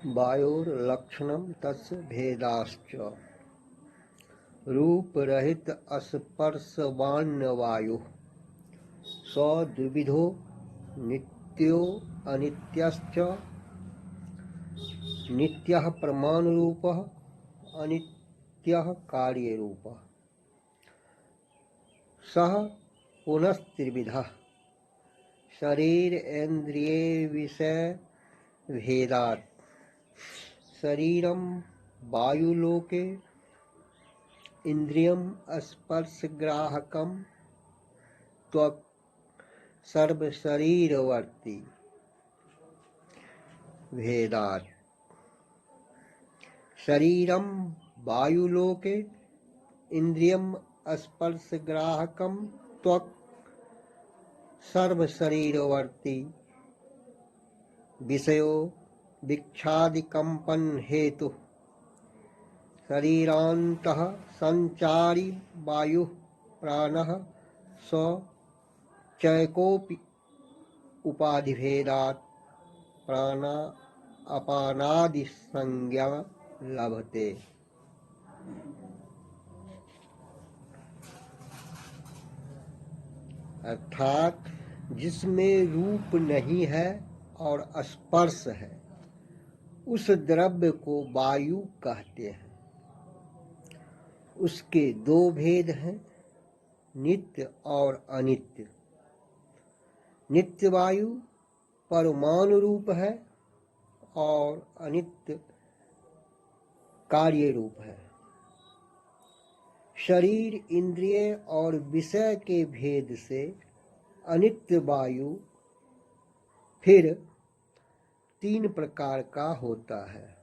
वायोर्लक्षणं तस्य भेदाश्च रूपरहित स्पर्शवान्यवायुः स द्विविधो नित्यो अनित्यश्च नित्यः प्रमाणरूपः अनित्यः कार्यरूपः सः पुनस्त्रिविधः शरीरेन्द्रिये विषय भेदात् शरीरं वायुलोके इंद्रियं स्पर्शग्राहकं त्वक् सर्वशरीरवर्ती भेदात् शरीरं वायुलोके इंद्रियं स्पर्शग्राहकं त्वक् सर्वशरीरवर्ती विषयो विक्षादिकंपन हेतु शरीरान्तः संचारी वायुः प्राणः स चैकोपि उपाधिभेदात् प्राणा अपानादि संज्ञा लभते। अर्थात जिसमें रूप नहीं है और स्पर्श है उस द्रव्य को वायु कहते हैं। उसके दो भेद हैं, नित्य और अनित्य। नित्य वायु परमाणु रूप है और अनित्य कार्य रूप है। शरीर इंद्रिय और विषय के भेद से अनित्य वायु फिर 3 प्रकार का होता है।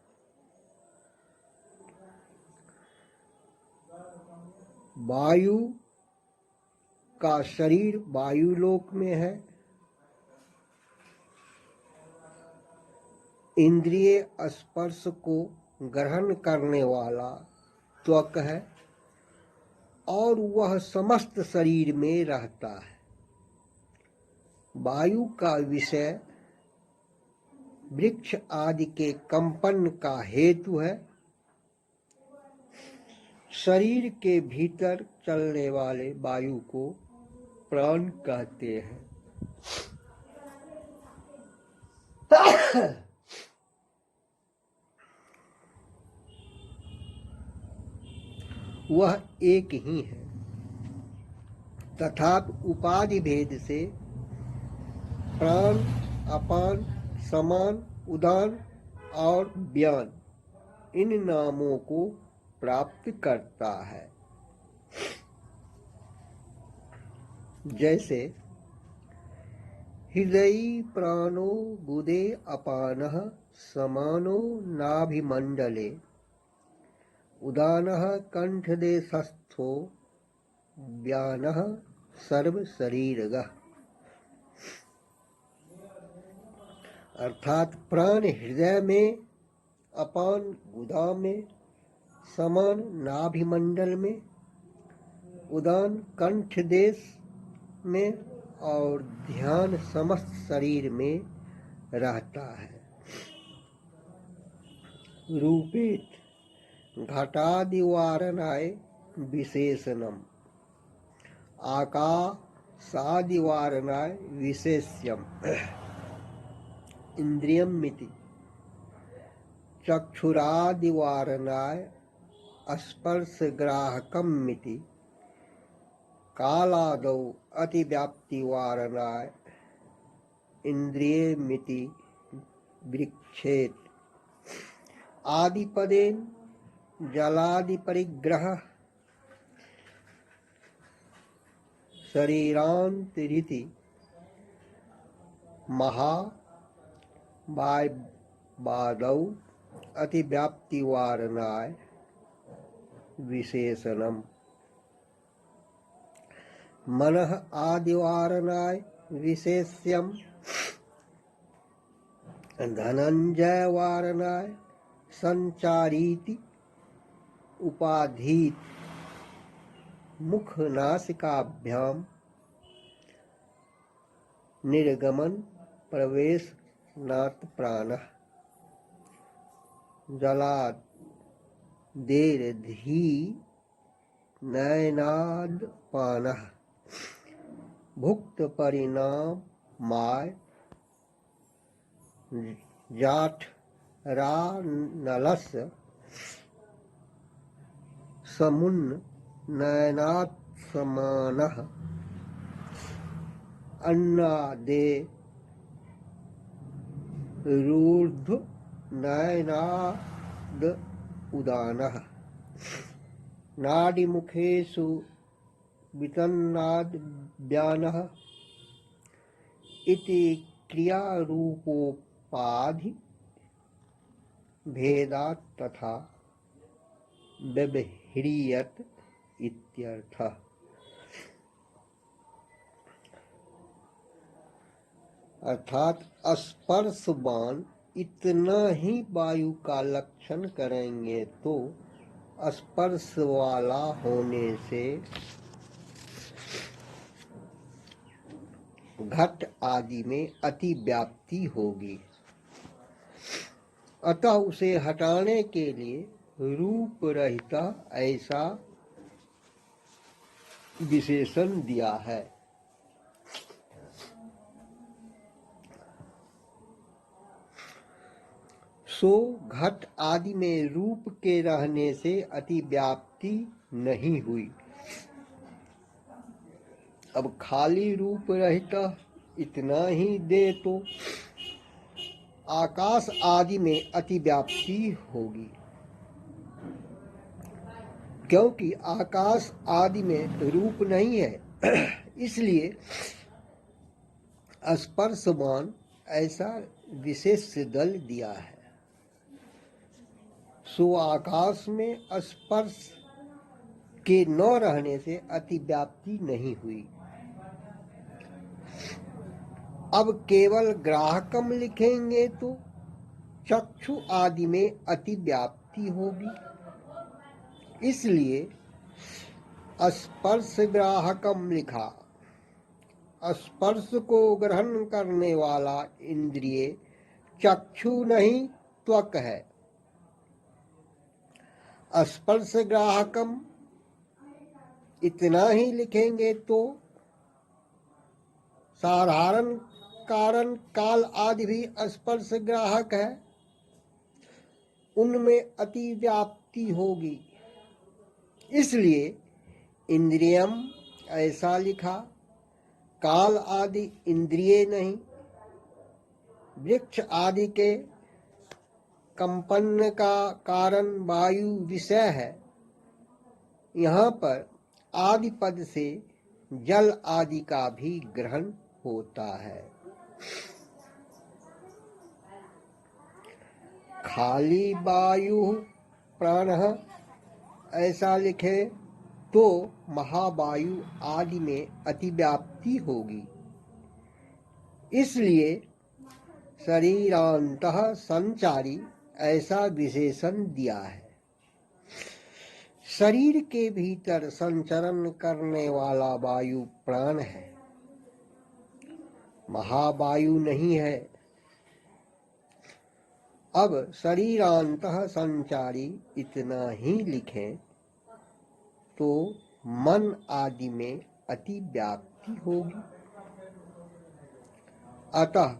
वायु का शरीर वायुलोक में है, इंद्रिय स्पर्श को ग्रहण करने वाला त्वक है और वह समस्त शरीर में रहता है। वायु का विषय वृक्ष आदि के कंपन का हेतु है। शरीर के भीतर चलने वाले वायु को प्राण कहते हैं। वह एक ही है, तथापि उपाधि भेद से प्राण, अपान, समान, उदान और व्यान इन नामों को प्राप्त करता है। जैसे हृदय प्राणो गुदे अपानः समानो नाभिमंडले उदानः कंठदेशस्थो व्यानः सर्वशरीरगः। अर्थात प्राण हृदय में, अपान गुदा में, समान नाभिमंडल में, उदान कंठ देश में और ध्यान समस्त शरीर में रहता है। रूपेत घटादिवारणाय विशेषणम आकाशादिवारणाय विशेष्यम इंद्रियमिति चक्षुरादिवारणाय स्पर्शग्राहकमिति कालादौ अतिव्याप्तिवारणाय इंद्रियमिति वृक्षेत। आदिपदेन जलादिपरिग्रह शरीरांतरिति महाबादौ अतिव्याप्तिवारणाय विशेषणम मनः आदिवारणाय विशेष्यम धनंजय वारणाय संचारीति उपाधीत मुख नासिकाभ्याम निर्गमन प्रवेश नात प्राणः। जला देर धी नयनाद पानः भुक्त परिणाम माय जाठ रा नलस समुन्न नयनात् समानः अन्नादे रूर्ध्व नयनाद उदानः नाडीमुखेषु वितन्नाद्यानः इति क्रियारूपोपाधि भेदात् तथा व्यवह्रियत इत्यर्थः। अर्थात स्पर्शवान इतना ही वायु का लक्षण करेंगे तो स्पर्श वाला होने से घट आदि में अति व्याप्ति होगी। अतः उसे हटाने के लिए रूप रहित ऐसा विशेषण दिया है। सो घट आदि में रूप के रहने से अति व्याप्ति नहीं हुई। अब खाली रूप रहित इतना ही दे तो आकाश आदि में अति व्याप्ति होगी, क्योंकि आकाश आदि में रूप नहीं है, इसलिए स्पर्शवान ऐसा विशेष दल दिया है। सो आकाश में स्पर्श के न रहने से अति व्याप्ति नहीं हुई। अब केवल ग्राहकम लिखेंगे तो चक्षु आदि में अति व्याप्ति होगी, इसलिए स्पर्श ग्राहकम लिखा। स्पर्श को ग्रहण करने वाला इंद्रिय चक्षु नहीं त्वक है। स्पर्श ग्राहकम इतना ही लिखेंगे तो साधारण कारण काल आदि भी स्पर्श ग्राहक है, उनमें अति व्याप्ति होगी, इसलिए इंद्रियम ऐसा लिखा। काल आदि इंद्रिय नहीं, वृक्ष आदि के कंपन का कारण वायु विषय है। यहाँ पर आदि पद से जल आदि का भी ग्रहण होता है। खाली वायु प्राणः ऐसा लिखे तो महावायु आदि में अतिव्याप्ति होगी, इसलिए शरीरांतः संचारी ऐसा विशेषण दिया है। शरीर के भीतर संचरण करने वाला वायु प्राण है, महावायु नहीं है। अब शरीरांतः संचारी इतना ही लिखें तो मन आदि में अति व्याप्ति होगी। अतः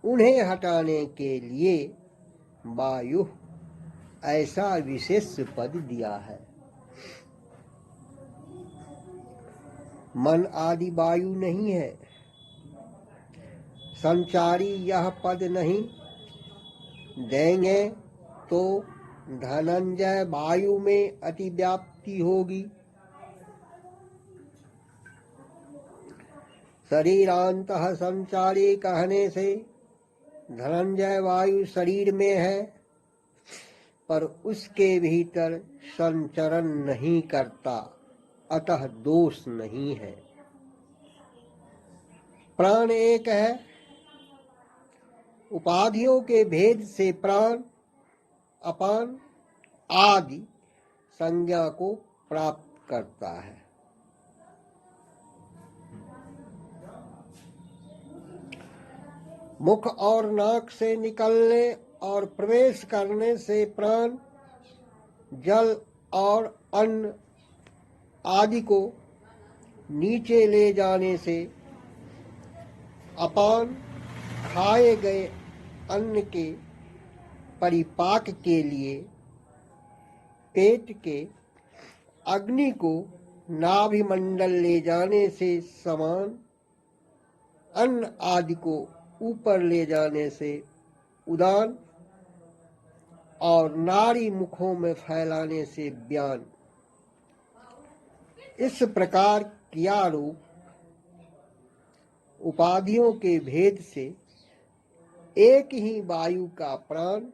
उन्हें हटाने के लिए वायु ऐसा विशेष पद दिया है। मन आदि वायु नहीं है, संचारी यह पद नहीं देंगे तो धनंजय वायु में अति व्याप्ति होगी। शरीरांतः संचारी कहने से धनंजय वायु शरीर में है, पर उसके भीतर संचरण नहीं करता, अतः दोष नहीं है। प्राण एक है, उपाधियों के भेद से प्राण अपान आदि संज्ञा को प्राप्त करता है। मुख और नाक से निकलने और प्रवेश करने से प्राण, जल और अन्न आदि को नीचे ले जाने से अपान, खाए गए अन्न के परिपाक के लिए पेट के अग्नि को नाभि मंडल ले जाने से समान, अन्न आदि को ऊपर ले जाने से उदान और नाड़ी मुखों में फैलाने से व्यान। इस प्रकार क्रियारूप उपाधियों के भेद से एक ही वायु का प्राण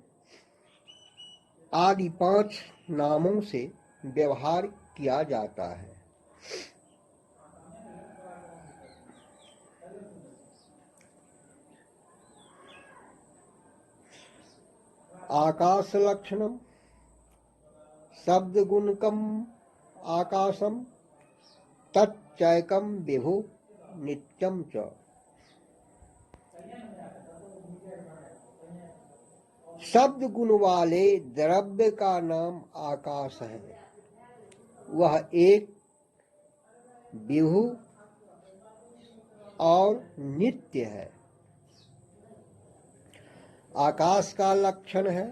आदि 5 नामों से व्यवहार किया जाता है। आकाश लक्षणम शब्द गुणकम आकाशम तच्चैकम विभु नित्यम च। शब्द गुण वाले द्रव्य का नाम आकाश है। वह एक विभु और नित्य है। आकाश का लक्षण है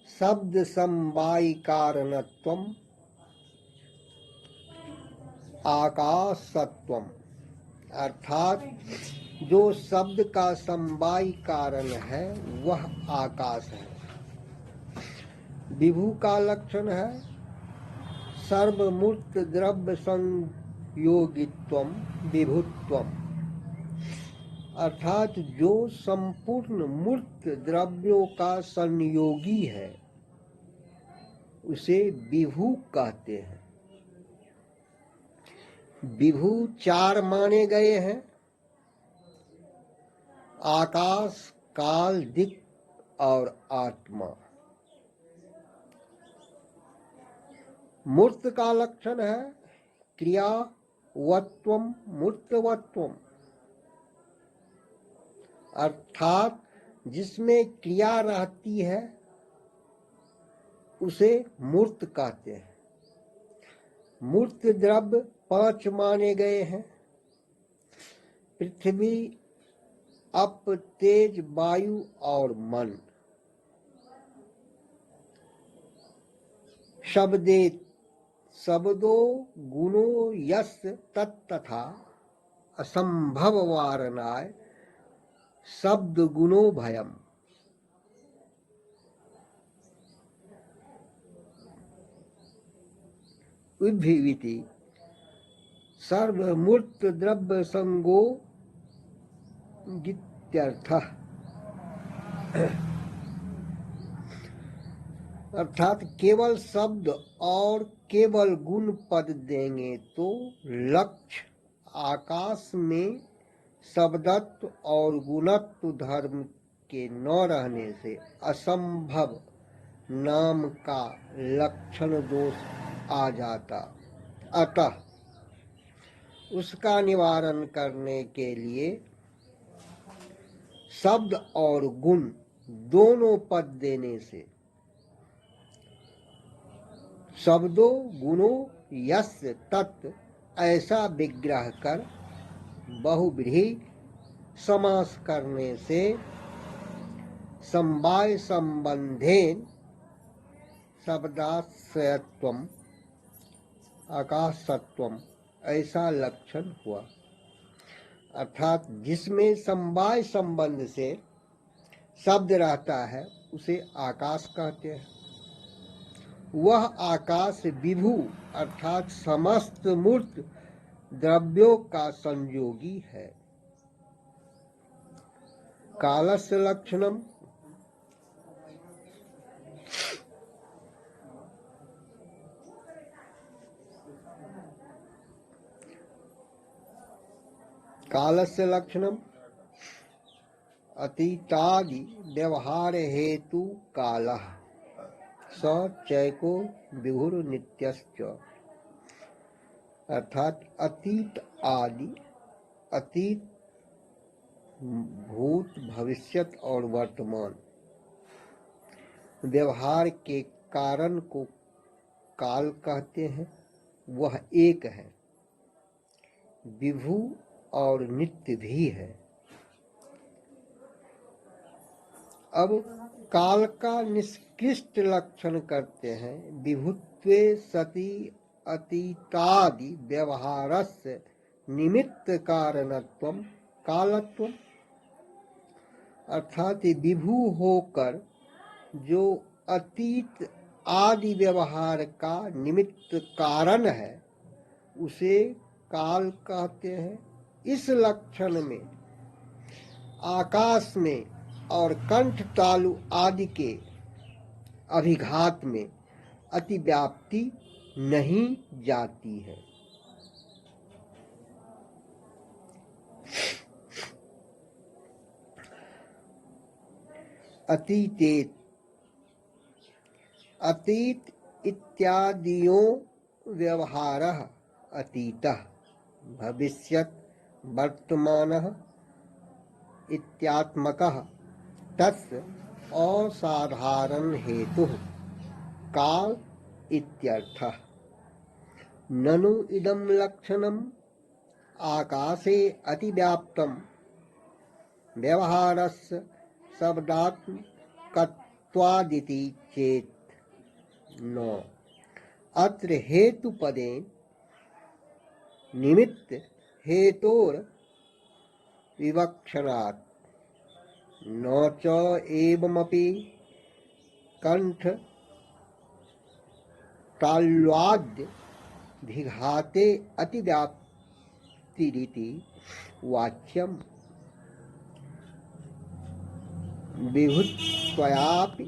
शब्द समवायी कारणत्वम आकाशत्वम, अर्थात जो शब्द का समवायी कारण है वह आकाश है। विभु का लक्षण है सर्वमूर्त द्रव्य संयोगित्वम विभुत्वम, अर्थात जो संपूर्ण मूर्त द्रव्यों का संयोगी है उसे विभु कहते हैं। विभु 4 माने गए हैं, आकाश, काल, दिक् और आत्मा। मूर्त का लक्षण है क्रियावत्वम मूर्तवत्वम, अर्थात जिसमें क्रिया रहती है उसे मूर्त कहते हैं। मूर्त द्रव्य 5 माने गए हैं, पृथ्वी, अप, तेज, वायु और मन। शब्दो गुणो यस्य तत्तथा असंभव वारणाय शब्द गुणो भयम। उद्भिविति सर्वमूर्त द्रव्य संगो गित्यर्थः, अर्थात केवल शब्द और केवल गुण पद देंगे तो लक्ष्य आकाश में शब्दत्व और गुणत्व धर्म के न रहने से असंभव नाम का लक्षण दोष आ जाता। अतः उसका निवारण करने के लिए शब्द और गुण दोनों पद देने से शब्दों गुणों यस्य तत् ऐसा विग्रह कर बहुव्रीहि समास करने से समवाय संबंधेन शब्दाश्रयत्वम आकाशत्वम ऐसा लक्षण हुआ। अर्थात जिसमें समवाय संबंध से शब्द रहता है उसे आकाश कहते हैं। वह आकाश विभु अर्थात समस्त मूर्त द्रव्यों का संयोगी है। कालस्य लक्षणम कालस्य लक्षणम अतीतादि व्यवहार हेतु कालः स चैको विभुर नित्यश्च, अर्थात अतीत आदि, अतीत भूत भविष्यत और वर्तमान व्यवहार के कारण को काल कहते हैं, वह एक है, विभु और नित्य भी है। अब काल का निष्कृष्ट लक्षण करते हैं। विभुत्वे सति अतीतादि व्यवहारस्य निमित्त कारणत्वम कालत्वम, अर्थात विभु होकर जो अतीत आदि व्यवहार का निमित्त कारण है उसे काल कहते हैं। इस लक्षण में आकाश में और कंठ तालु आदि के अभिघात में अतिव्याप्ति नहीं जाती है। अतीतेत, अतीत इत्यादियों व्यवहारः अतीतः भविष्यत् वर्तमानः इत्यात्मकः तस्य असाधारण हेतुः काल इत्यर्थः। ननु इदं लक्षणम् आकाशे अतिव्याप्तं व्यवहारस्य शब्दात्मकत्वादिति चेत् न। अत्र हेतुपदेन निमित्त हेतोर विवक्षणात् न च एवमपि कंठ ताल्वाद्य भिघाते अतिव्याप्तिरिति वाच्यम् विभुत्वयापि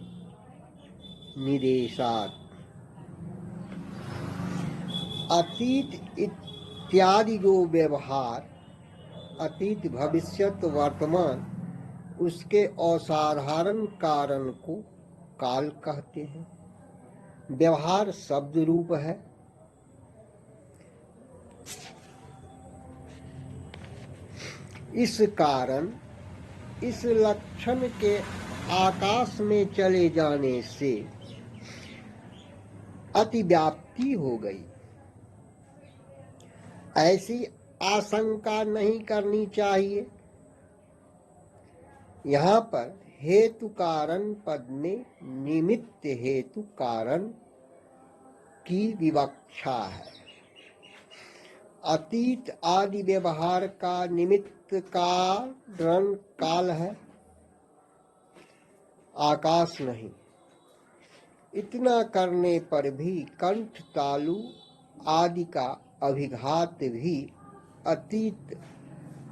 निदेशात्। अतीत इत्यादि जो व्यवहार अतीत भविष्यत वर्तमान उसके असाधारण कारण को काल कहते हैं। व्यवहार शब्द रूप है। इस कारण इस लक्षण के आकाश में चले जाने से अतिव्याप्ति हो गई, ऐसी आशंका नहीं करनी चाहिए। यहाँ पर हेतु कारण पद में निमित्त हेतु कारण की विवक्षा है। अतीत आदि व्यवहार का निमित्त कारण काल है, आकाश नहीं। इतना करने पर भी कंठ तालु आदि का अभिघात भी अतीत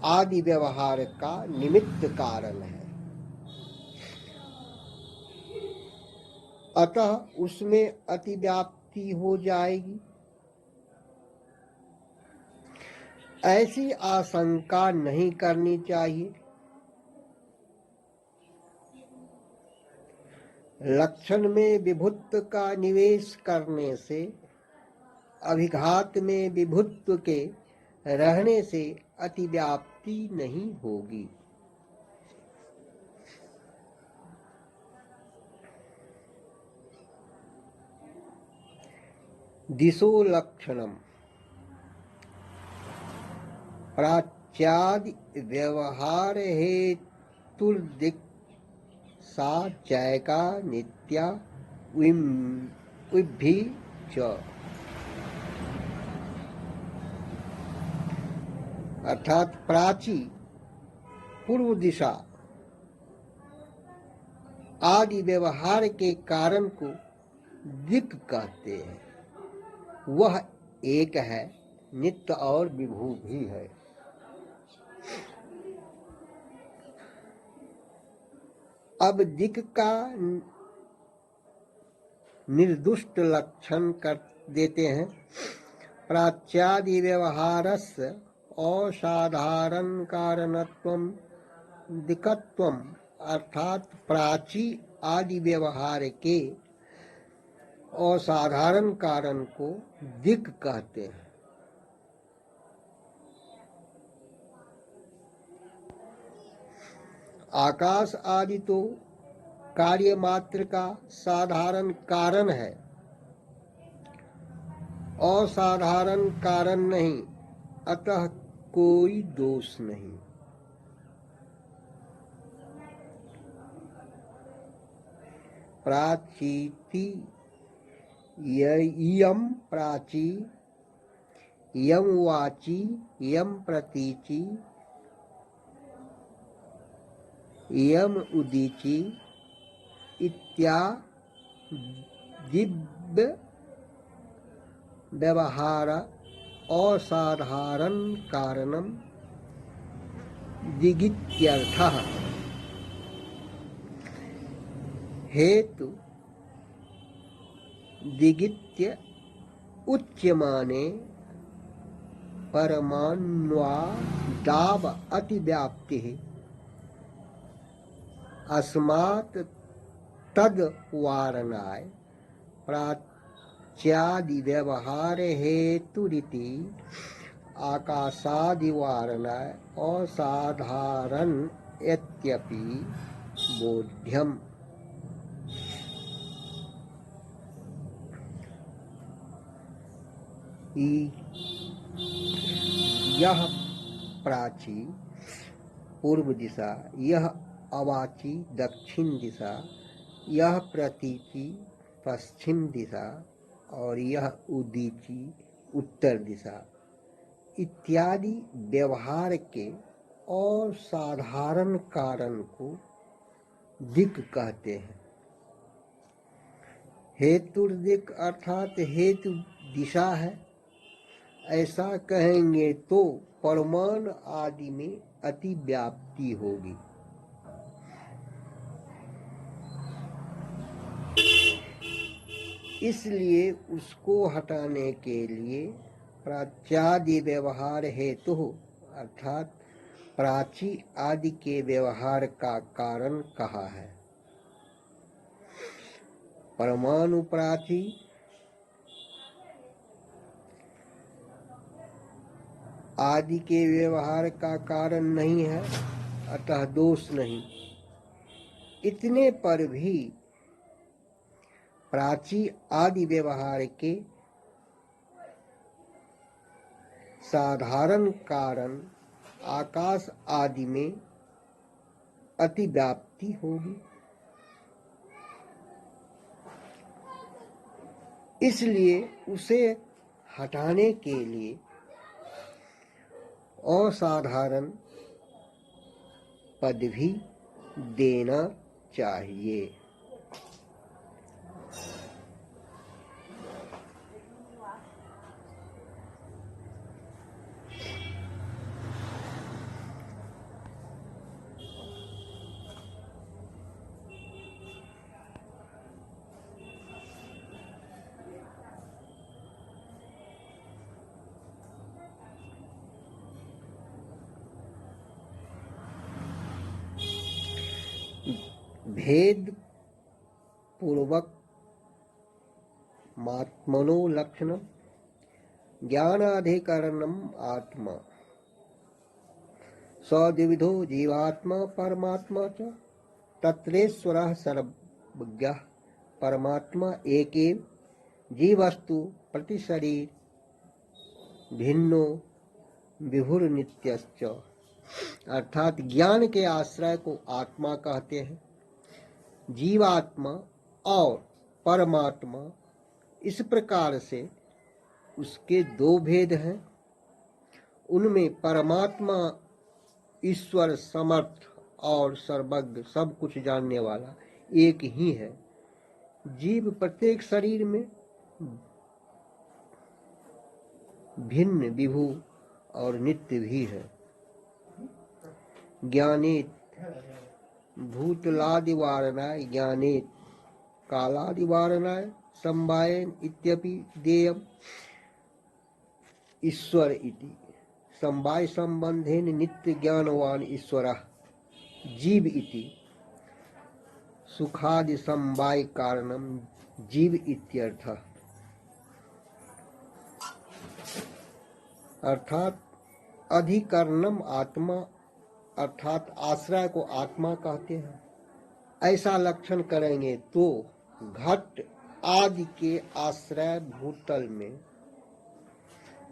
आदि व्यवहार का निमित्त कारण है, अतः उसमें अतिव्याप्ति हो जाएगी। ऐसी आशंका नहीं करनी चाहिए। लक्षण में विभुत्व का निवेश करने से, अभिघात में विभुत्व के रहने से अतिव्याप्ति नहीं होगी। दिशो लक्षणम प्राच्यादि व्यवहार हेतुर्दिक् सा चैका नित्या विभि च, अर्थात प्राची पूर्व दिशा आदि व्यवहार के कारण को दिक् कहते हैं। वह एक है, नित्य और विभू भी है। अब दिक् का निर्दुष्ट लक्षण कर देते हैं। प्राच्यादि व्यवहारस्य असाधारण कारणत्वम दिक्कत्वम, अर्थात प्राची आदि व्यवहार के असाधारण कारण को दिक् कहते हैं। आकाश आदि तो कार्य मात्र का साधारण कारण है, असाधारण कारण नहीं, अतः कोई दोष नहीं। प्राचीति यम प्राची यम वाची यम प्रतीचि यम उदीची इत्यादि व्यवहार असाधारण कारणम दिगित्यर्थः। हेतु दिगित्य उच्यमाने परमाण्वादाव अतिव्याप्तिः अस्मात् तद वारणाय प्राच्यादि व्यवहार हेतुरिति आकाशादि वारणाय असाधारण यद्यपि बोध्यम्। यह प्राची पूर्व दिशा, यह अवाची दक्षिण दिशा, यह प्रतीची पश्चिम दिशा और यह उदीची उत्तर दिशा इत्यादि व्यवहार के असाधारण कारण को दिक् कहते हैं। हेतुर्दिक् अर्थात हेतु दिशा है। ऐसा कहेंगे तो परमाणु आदि में अति व्याप्ति होगी। इसलिए उसको हटाने के लिए प्राच्यादि व्यवहार हेतु अर्थात प्राची आदि के व्यवहार का कारण कहा है। परमाणु प्राची आदि के व्यवहार का कारण नहीं है, अतः दोष नहीं। इतने पर भी प्राची आदि व्यवहार के साधारण कारण आकाश आदि में अतिव्याप्ति होगी। इसलिए उसे हटाने के लिए असाधारण पद भी देना चाहिए। भेद पूर्वक मात्मनो लक्षण ज्ञानाधिकरणम आत्मा सद्विधो जीवात्मा परमात्मा च तत्रेश्वरः सर्वज्ञः परमात्मा एकेव जीवस्तु प्रतिशरीर भिन्नो विभुर्नित्यश्च। अर्थात ज्ञान के आश्रय को आत्मा कहते हैं। जीवात्मा और परमात्मा इस प्रकार से उसके दो भेद हैं। उनमें परमात्मा ईश्वर समर्थ और सर्वज्ञ सब कुछ जानने वाला एक ही है। जीव प्रत्येक शरीर में भिन्न विभु और नित्य भी है। ज्ञानेत भूतलादिवारणाय ज्ञानेत कालादिवारणाय संवायन इत्यपि देयम् ईश्वर इति समवाय संबंधेन नित्य ज्ञानवान ईश्वरः जीव इति सुखादि समवाय कारणम जीव इत्यर्थः। अर्थात अधिकरणम आत्मा अर्थात आश्रय को आत्मा कहते हैं। ऐसा लक्षण करेंगे तो घट आदि के आश्रय भूतल में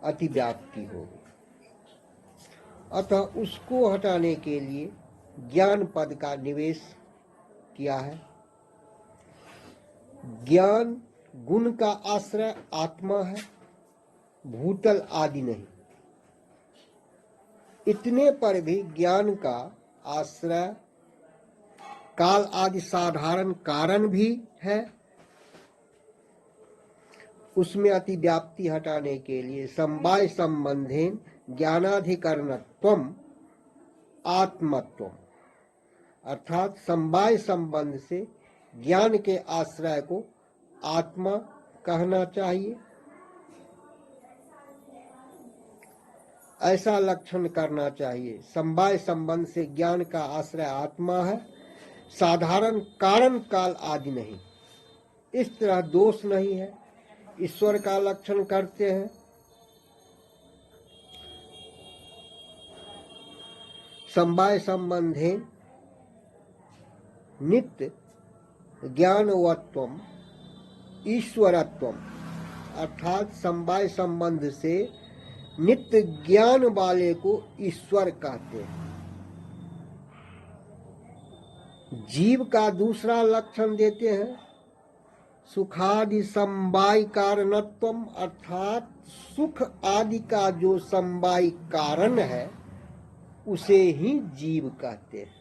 अतिव्याप्ति होगी। अतः उसको हटाने के लिए ज्ञान पद का निवेश किया है। ज्ञान गुण का आश्रय आत्मा है, भूतल आदि नहीं। इतने पर भी ज्ञान का आश्रय काल आदि साधारण कारण भी है। उसमें अतिव्याप्ति हटाने के लिए समवाय संबंधेन ज्ञानाधिकरणत्वम आत्मत्वम, अर्थात समवाय संबंध से ज्ञान के आश्रय को आत्मा कहना चाहिए। ऐसा लक्षण करना चाहिए। समवाय संबंध से ज्ञान का आश्रय आत्मा है, साधारण कारण काल आदि नहीं। इस तरह दोष नहीं है। ईश्वर का लक्षण करते हैं। समवाय संबंधे नित्य ज्ञानवत्वम ईश्वरत्वम, अर्थात समवाय संबंध से नित्य ज्ञान वाले को ईश्वर कहते हैं। जीव का दूसरा लक्षण देते हैं सुखादि समवाय कारणत्वम, अर्थात सुख आदि का जो समवाय कारण है उसे ही जीव कहते हैं।